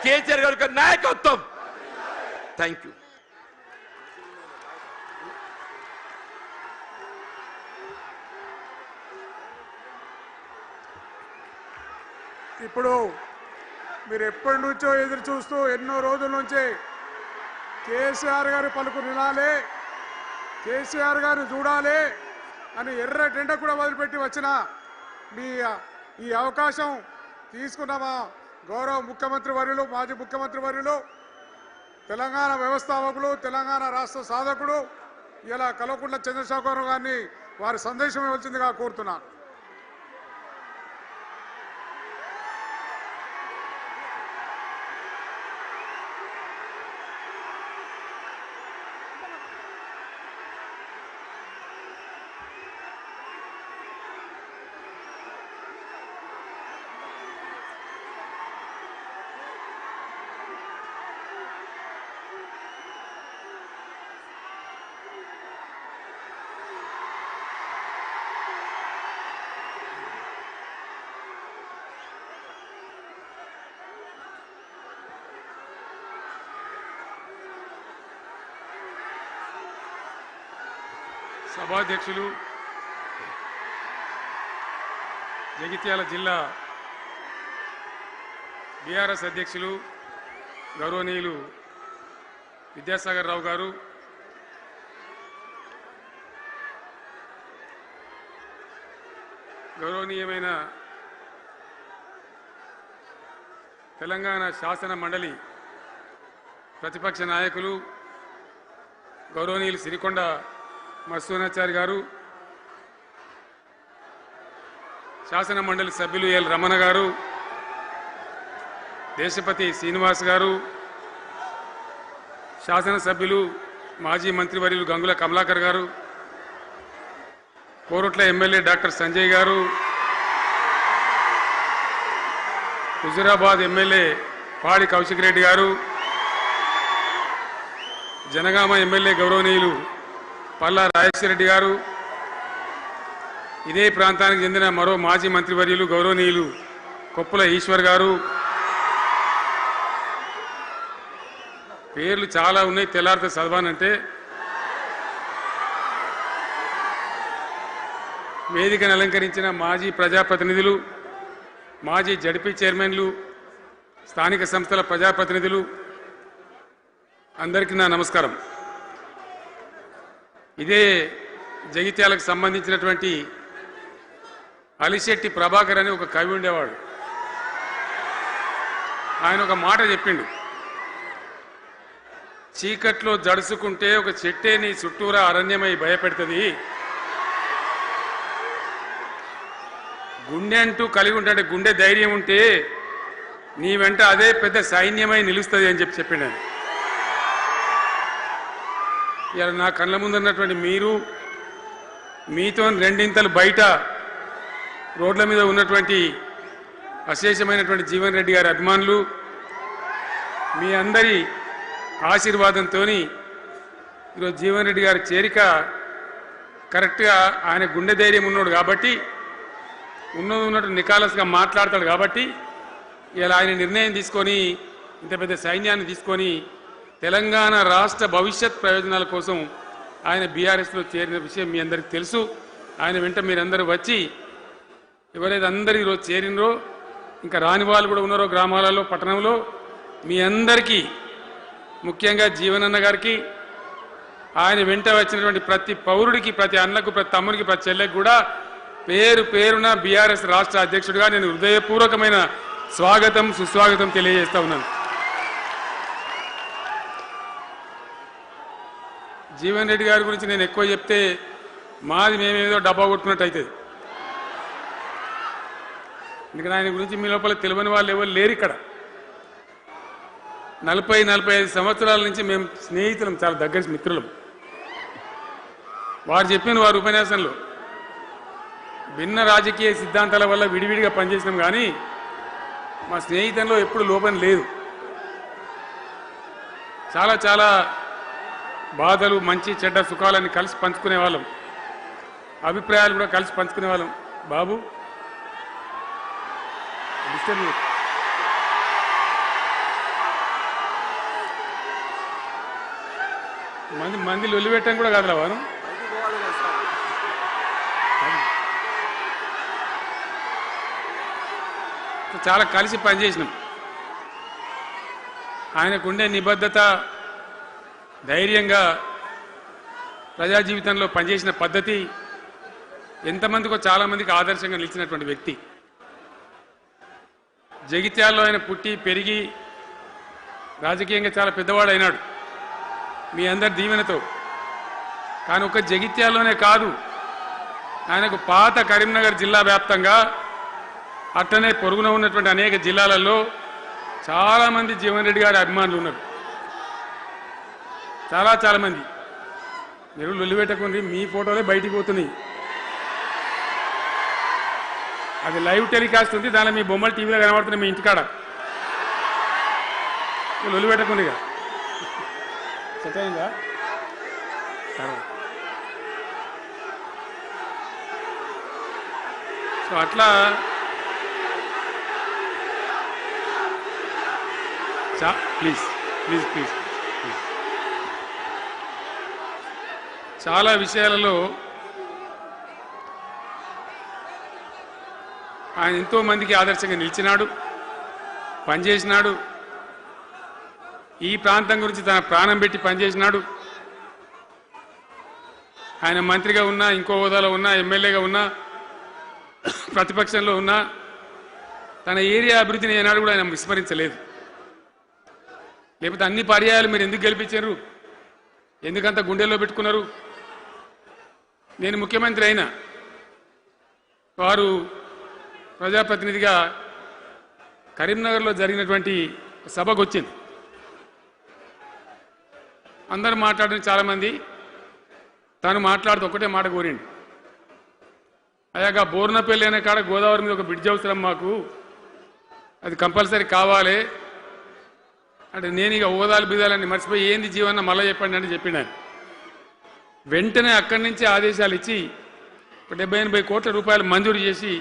కేసీఆర్ గారి నాయకత్వం. Thank you. ఇప్పుడు మీరు ఎప్పటి నుంచో ఎదురు చూస్తూ ఎన్నో రోజుల నుంచి కేసీఆర్ గారి పలుకు వినాలి, కేసీఆర్ గారిని చూడాలి అని ఎర్ర టెండ కూడా వదిలిపెట్టి వచ్చిన మీ ఈ అవకాశం తీసుకున్న మా గౌరవ ముఖ్యమంత్రి వర్యులు, మాజీ ముఖ్యమంత్రి వర్యులు, తెలంగాణ వ్యవస్థాపకులు, తెలంగాణ రాష్ట్ర సాధకుడు ఇలా కల్వకుంట్ల చంద్రశేఖరరావు గారిని వారి సందేశం ఇవ్వాల్సిందిగా కోరుతున్నాను. సభాధ్యక్షులు, జగిత్యాల జిల్లా బీఆర్ఎస్ అధ్యక్షులు గౌరవనీయులు విద్యాసాగర్ రావు గారు, గౌరవనీయమైన తెలంగాణ శాసన మండలి ప్రతిపక్ష నాయకులు గౌరవనీయులు సిరికొండ మత్స్యోనాచారి గారు, శాసన మండలి సభ్యులు ఎల్ రమణ గారు, దేశపతి శ్రీనివాస్ గారు, శాసనసభ్యులు మాజీ మంత్రివర్యులు గంగుల కమలాకర్ గారు, కోరుట్ల ఎమ్మెల్యే డాక్టర్ సంజయ్ గారు, హుజురాబాద్ ఎమ్మెల్యే పాడి కౌశిక్ రెడ్డి గారు, జనగామ ఎమ్మెల్యే గౌరవనీయులు పల్లా రాజేశ్వరరెడ్డి గారు, ఇదే ప్రాంతానికి చెందిన మరో మాజీ మంత్రివర్యులు గౌరవనీయులు కొప్పుల ఈశ్వర్ గారు, పేర్లు చాలా ఉన్నాయి, తెల్లారితో చదవానంటే. వేదికను అలంకరించిన మాజీ ప్రజాప్రతినిధులు, మాజీ జడ్పీ చైర్మన్లు, స్థానిక సంస్థల ప్రజాప్రతినిధులు, అందరికీ నా నమస్కారం. ఇదే జగిత్యాలకు సంబంధించినటువంటి అలిశెట్టి ప్రభాకర్ అని ఒక కవి ఉండేవాడు. ఆయన ఒక మాట చెప్పిండు, చీకట్లో జడుసుకుంటే ఒక చెట్టే నీ చుట్టూరా అరణ్యమై భయపెడుతుంది, గుండె అంటూ కలిగి ఉంటే గుండె ధైర్యం ఉంటే నీ వెంట అదే పెద్ద సైన్యమై నిలుస్తుంది అని చెప్పిండు ఆయన. ఇలా నా కళ్ళ ముందున్నటువంటి మీరు, మీతో రెండింతలు బయట రోడ్ల మీద ఉన్నటువంటి అశేషమైనటువంటి జీవన్ రెడ్డి గారి అభిమానులు, మీ అందరి ఆశీర్వాదంతో ఈరోజు జీవన్ రెడ్డి గారి చేరిక కరెక్ట్గా ఆయన గుండె ధైర్యం ఉన్నాడు కాబట్టి, ఉన్నట్టు నికాలస్గా మాట్లాడతాడు కాబట్టి ఇలా ఆయన నిర్ణయం తీసుకొని ఇంత పెద్ద సైన్యాన్ని తీసుకొని తెలంగాణ రాష్ట్ర భవిష్యత్ ప్రయోజనాల కోసం ఆయన బీఆర్ఎస్లో చేరిన విషయం మీ అందరికీ తెలుసు. ఆయన వెంట మీరందరూ వచ్చి ఎవరైతే అందరూ ఈరోజు చేరినరో, ఇంకా రాని వాళ్ళు కూడా ఉన్నారో గ్రామాలలో, పట్టణంలో, మీ అందరికీ ముఖ్యంగా జీవనన్న గారికి, ఆయన వెంట వచ్చినటువంటి ప్రతి పౌరుడికి, ప్రతి అన్నకు, ప్రతి తమ్ముడికి, ప్రతి చెల్లెకి కూడా పేరు పేరున బీఆర్ఎస్ రాష్ట్ర అధ్యక్షుడిగా నేను హృదయపూర్వకమైన స్వాగతం, సుస్వాగతం తెలియజేస్తా ఉన్నాను. జీవన్ రెడ్డి గారి గురించి నేను ఎక్కువ చెప్తే మాది మేమేదో డబ్బా కొట్టుకున్నట్టు అవుతుంది. ఎందుకంటే ఆయన గురించి మీ లోపల తెలియని వాళ్ళు ఎవరు లేరు ఇక్కడ. 40-45 సంవత్సరాల నుంచి మేము స్నేహితులం, చాలా దగ్గర మిత్రులం. వారు చెప్పిన వారి ఉపన్యాసంలో భిన్న రాజకీయ సిద్ధాంతాల వల్ల విడివిడిగా పనిచేసినాం, కానీ మా స్నేహితంలో ఎప్పుడు లోపం లేదు. చాలా చాలా బాధలు, మంచి చెడ్డ సుఖాలన్నీ కలిసి పంచుకునే వాళ్ళం, అభిప్రాయాలు కూడా కలిసి పంచుకునే వాళ్ళం. బాబు మంది లొల్లి పెట్టడం కూడా కాదురా వారు. చాలా కలిసి పనిచేసినాం. ఆయనకుండే నిబద్ధత, ధైర్యంగా ప్రజా జీవితంలో పనిచేసిన పద్ధతి ఎంతమందికో చాలామందికి ఆదర్శంగా నిలిచినటువంటి వ్యక్తి. జగిత్యాల్లో ఆయన పుట్టి పెరిగి రాజకీయంగా చాలా పెద్దవాడు అయినాడు మీ అందరి దీవెనతో. కానీ ఒక జగిత్యాల్లోనే కాదు, ఆయనకు పాత కరీంనగర్ జిల్లా వ్యాప్తంగా అట్లనే పొరుగున ఉన్నటువంటి అనేక జిల్లాలలో చాలామంది జీవన్ రెడ్డి గారి అభిమానులు ఉన్నారు. చాలా మంది. మీరు లొల్లి పెట్టకుంది, మీ ఫోటోలే బయటికి పోతున్నాయి. అది లైవ్ టెలికాస్ట్ ఉంది, దానిలో మీ బొమ్మలు టీవీలో కనబడుతున్నాయి మీ ఇంటికాడ. లొల్లి పెట్టకుందిగా సెట్ అయిందా? సో అట్లా ప్లీజ్ ప్లీజ్ ప్లీజ్ ప్లీజ్. చాలా విషయాలలో ఆయన ఎంతో మందికి ఆదర్శంగా నిలిచినాడు, పనిచేసినాడు. ఈ ప్రాంతం గురించి తన ప్రాణం పెట్టి పనిచేసినాడు. ఆయన మంత్రిగా ఉన్నా, ఇంకో హోదాలో ఉన్నా, ఎమ్మెల్యేగా ఉన్నా, ప్రతిపక్షంలో ఉన్నా తన ఏరియా అభివృద్ధిని ఏనాడు కూడా ఆయన విస్మరించలేదు. లేకపోతే అన్ని పర్యాయాలు మీరు ఎందుకు గెలిపించారు, ఎందుకంత గుండెల్లో పెట్టుకున్నారు? నేను ముఖ్యమంత్రి అయినా వారు ప్రజాప్రతినిధిగా కరీంనగర్లో జరిగినటువంటి సభకు వచ్చింది. అందరూ మాట్లాడిన చాలామంది, తను మాట్లాడుతూ ఒకటే మాట కోరిండు, అయ్యాక బోర్నపల్లి అనే కాడ గోదావరి మీద ఒక బ్రిడ్జ్ అవసరం మాకు, అది కంపల్సరీ కావాలి అంటే నేను ఇక హోదాలు బిదాలని మర్చిపోయి ఏంది జీవన్న మళ్ళీ చెప్పండి అంటే చెప్పిండాను. వెంటనే అక్కడి నుంచి ఆదేశాలు ఇచ్చి 70-80 కోట్ల రూపాయలు మంజూరు చేసి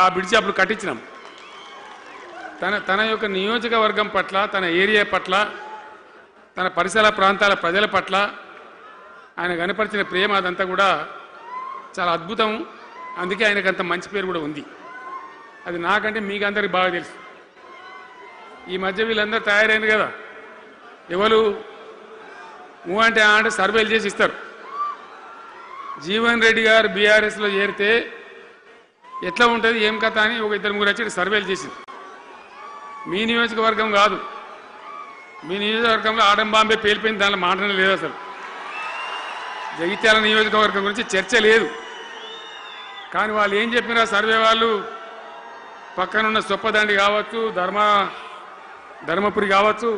ఆ బ్రిడ్జి అప్పుడు కట్టించినాం. తన యొక్క నియోజకవర్గం పట్ల, తన ఏరియా పట్ల, తన పరిసర ప్రాంతాల ప్రజల పట్ల ఆయన కనపరిచిన ప్రేమ అదంతా కూడా చాలా అద్భుతం. అందుకే ఆయనకు అంత మంచి పేరు కూడా ఉంది. అది నాకంటే మీకు అందరికి బాగా తెలుసు. ఈ మధ్య వీళ్ళందరూ తయారైంది కదా, ఎవరు అంటే అంటే సర్వేలు చేసి ఇస్తారు. జీవన్ రెడ్డి గారు బీఆర్ఎస్లో చేరితే ఎట్లా ఉంటుంది ఏం కథ అని ఒక 2-3 వచ్చి సర్వేలు చేసింది. మీ నియోజకవర్గం కాదు, మీ నియోజకవర్గంలో ఆడం బాంబే పేలిపోయింది, దానిలో మాటనే లేదు. అసలు జగిత్యాల నియోజకవర్గం గురించి చర్చ లేదు. కానీ వాళ్ళు ఏం చెప్పినా సర్వే వాళ్ళు పక్కనున్న సొప్పదండి కావచ్చు, ధర్మపురి కావచ్చు,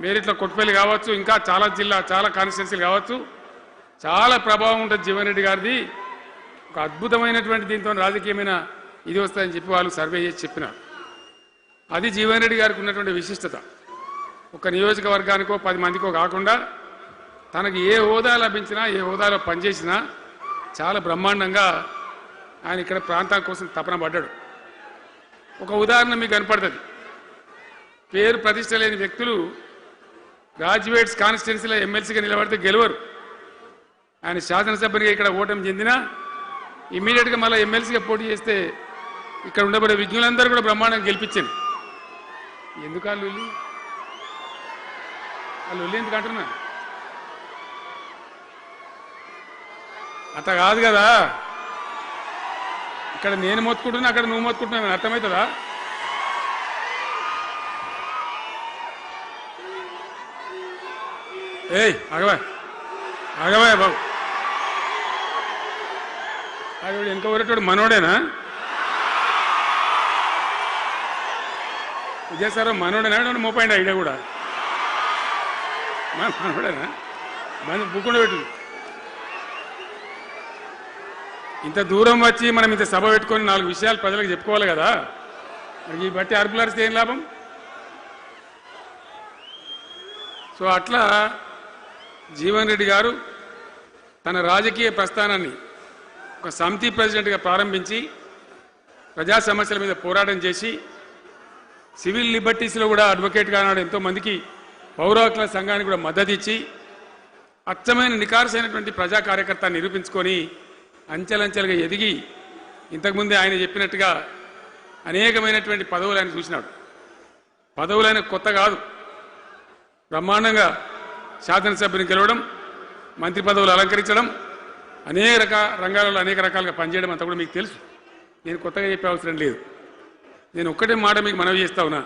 మేరిట్ల కొట్టుపల్లి కావచ్చు, ఇంకా చాలా కాన్స్టిట్యున్సీలు కావచ్చు, చాలా ప్రభావం ఉంటుంది జీవన్ రెడ్డి గారిది. ఒక అద్భుతమైనటువంటి దీంతో రాజకీయమైన ఇది వస్తుందని చెప్పి వాళ్ళు సర్వే చేసి చెప్పినారు. అది జీవన్ రెడ్డి గారికి ఉన్నటువంటి విశిష్టత. ఒక నియోజకవర్గానికో 10 మందికో కాకుండా తనకు ఏ హోదా లభించినా, ఏ హోదాలో పనిచేసినా చాలా బ్రహ్మాండంగా ఆయన ఇక్కడ ప్రాంతం కోసం తపన పడ్డాడు. ఒక ఉదాహరణ మీకు కనపడుతుంది. పేరు ప్రతిష్ట లేని వ్యక్తులు గ్రాడ్యుయేట్స్ కాన్స్టిట్యున్సీలో ఎమ్మెల్సీగా నిలబడితే గెలవరు. ఆయన శాసనసభ్యునిగా ఇక్కడ ఓటమి చెందినా ఇమ్మీడియట్గా మళ్ళీ ఎమ్మెల్సీగా పోటీ చేస్తే ఇక్కడ ఉండబడే విజ్ఞులందరూ కూడా బ్రహ్మాండంగా గెలిపించింది. ఎందుకు వాళ్ళు ఎందుకు అంటున్నా? అట్లా కాదు కదా, ఇక్కడ నేను మొత్తుకుంటున్నా, అక్కడ నువ్వు మొత్తుకుంటున్నా, అర్థమవుతుందా? ఏయ్ ఆగవా బాబు, అది వెనక ఊరేటోడు మనోడేనా? విజయసారా మనోడేనా? మోపండి ఐడియా కూడా మనోడేనా? బుక్కుండా పెట్టు. ఇంత దూరం వచ్చి మనం ఇంత సభ పెట్టుకొని 4 విషయాలు ప్రజలకు చెప్పుకోవాలి కదా. మరి ఈ బట్టి అరుపులరిస్తే ఏం లాభం? సో అట్లా జీవన్ రెడ్డి గారు తన రాజకీయ ప్రస్థానాన్ని ఒక సమితి ప్రెసిడెంట్గా ప్రారంభించి ప్రజా సమస్యల మీద పోరాటం చేసి సివిల్ లిబర్టీస్లో కూడా అడ్వకేట్గా నాడు ఎంతోమందికి పౌర హక్కుల సంఘానికి కూడా మద్దతు ఇచ్చి అచ్చమైన నికార్సైనటువంటి ప్రజా కార్యకర్త నిరూపించుకొని అంచెలంచెలుగా ఎదిగి ఇంతకుముందే ఆయన చెప్పినట్టుగా అనేకమైనటువంటి పదవులు ఆయన చూసినాడు. పదవులైన కొత్త కాదు, బ్రహ్మాండంగా శాసనసభ్యుని గెలవడం, మంత్రి పదవులు అలంకరించడం, అనేక రంగాలలో అనేక రకాలుగా పనిచేయడం అంతా కూడా మీకు తెలుసు. నేను కొత్తగా చెప్పే అవసరం లేదు. నేను ఒక్కటే మాట మీకు మనవి చేస్తా ఉన్నా.